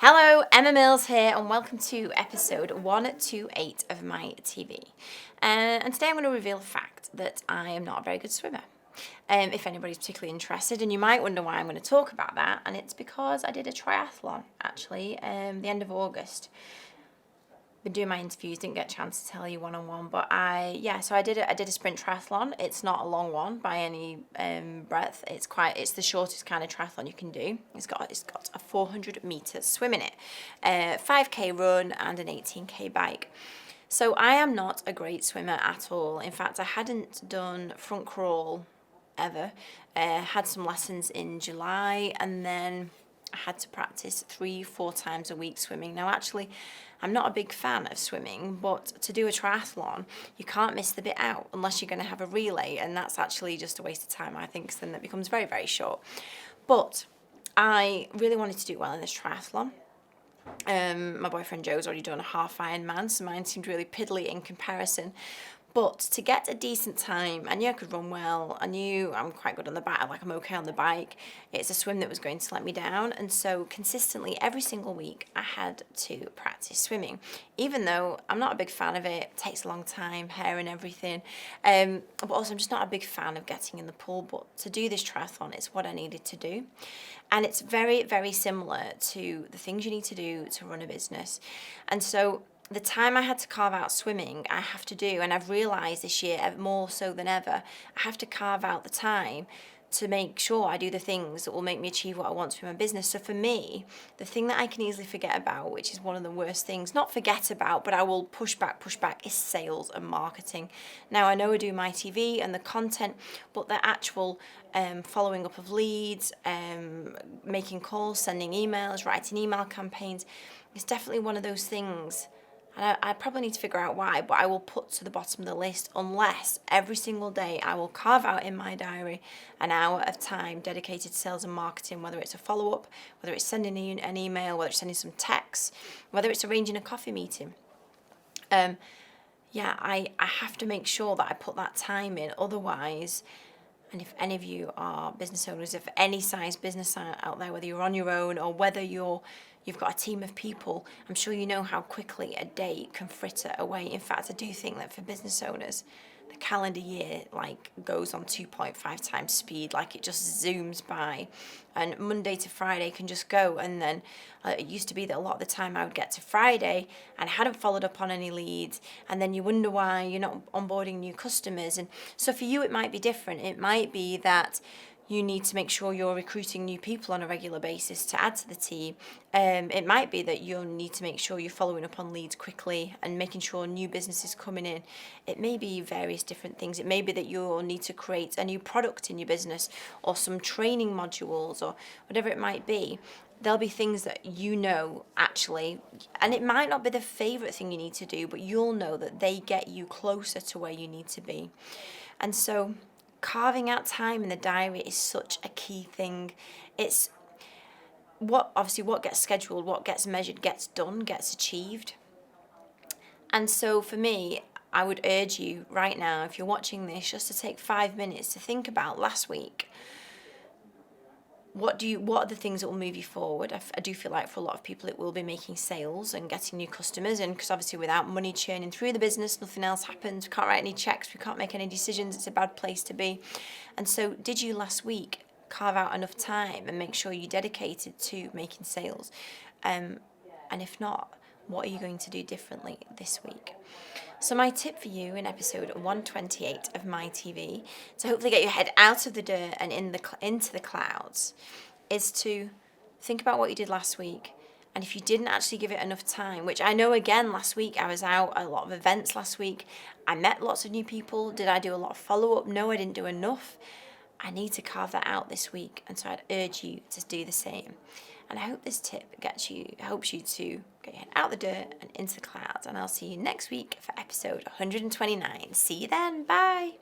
Hello, Emma Mills here, and welcome to episode 128 of my TV. And today I'm going to reveal a fact that I am not a very good swimmer. If anybody's particularly interested, and you might wonder why I'm going to talk about that, and it's because I did a triathlon actually, the end of August. Been doing my interviews, didn't get a chance to tell you one-on-one, but I did a sprint triathlon. It's not a long one by any breadth. It's the shortest kind of triathlon you can do. It's got a 400 meter swim in it, 5k run and an 18k bike. So I am not a great swimmer at all. In fact, I hadn't done front crawl ever. Had some lessons in July, and then I had to practice 3-4 times a week swimming. Now, actually, I'm not a big fan of swimming, but to do a triathlon, you can't miss the bit out unless you're going to have a relay, and that's actually just a waste of time, I think, so then that becomes very, very short. But I really wanted to do well in this triathlon. My boyfriend Joe's already done a half Ironman, so mine seemed really piddly in comparison. But to get a decent time, I knew I could run well. I knew I'm quite good on the bike, like I'm okay on the bike. It's a swim that was going to let me down. And so consistently, every single week, I had to practice swimming. Even though I'm not a big fan of it, takes a long time, hair and everything. But also I'm just not a big fan of getting in the pool. But to do this triathlon, it's what I needed to do. And it's very, very similar to the things you need to do to run a business. And so the time I had to carve out swimming, I have to do, and I've realised this year more so than ever, I have to carve out the time to make sure I do the things that will make me achieve what I want to in my business. So for me, the thing that I can easily forget about, which is one of the worst things, not forget about, but I will push back, is sales and marketing. Now, I know I do my TV and the content, but the actual following up of leads, making calls, sending emails, writing email campaigns, is definitely one of those things. And I probably need to figure out why, but I will put to the bottom of the list unless every single day I will carve out in my diary an hour of time dedicated to sales and marketing, whether it's a follow-up, whether it's sending an email, whether it's sending some texts, whether it's arranging a coffee meeting. I have to make sure that I put that time in. Otherwise, and if any of you are business owners, if any size business out there, whether you're on your own or whether you've got a team of people, I'm sure you know how quickly a day can fritter away. In fact, I do think that for business owners, the calendar year goes on 2.5 times speed, it just zooms by, and Monday to Friday can just go. And then it used to be that a lot of the time I would get to Friday and I hadn't followed up on any leads, and then you wonder why you're not onboarding new customers. And so for you it might be different. It might be that you need to make sure you're recruiting new people on a regular basis to add to the team. It might be that you'll need to make sure you're following up on leads quickly and making sure new business is coming in. It may be various different things. It may be that you'll need to create a new product in your business or some training modules or whatever it might be. There'll be things that actually, and it might not be the favourite thing you need to do, but you'll know that they get you closer to where you need to be. And so carving out time in the diary is such a key thing. It's what gets scheduled, what gets measured, gets done, gets achieved. And so for me, I would urge you right now, if you're watching this, just to take 5 minutes to think about last week. What are the things that will move you forward? I do feel like for a lot of people it will be making sales and getting new customers, and because obviously without money churning through the business, nothing else happens. We can't write any checks, we can't make any decisions. It's a bad place to be. And so did you last week carve out enough time and make sure you dedicated to making sales? And if not, what are you going to do differently this week? So my tip for you in episode 128 of my TV, to hopefully get your head out of the dirt and into the clouds, is to think about what you did last week. And if you didn't actually give it enough time, which I know again last week, I was out at a lot of events last week. I met lots of new people. Did I do a lot of follow-up? No, I didn't do enough. I need to carve that out this week. And so I'd urge you to do the same. And I hope this tip helps you to get your head out the dirt and into the clouds. And I'll see you next week for episode 129. See you then. Bye.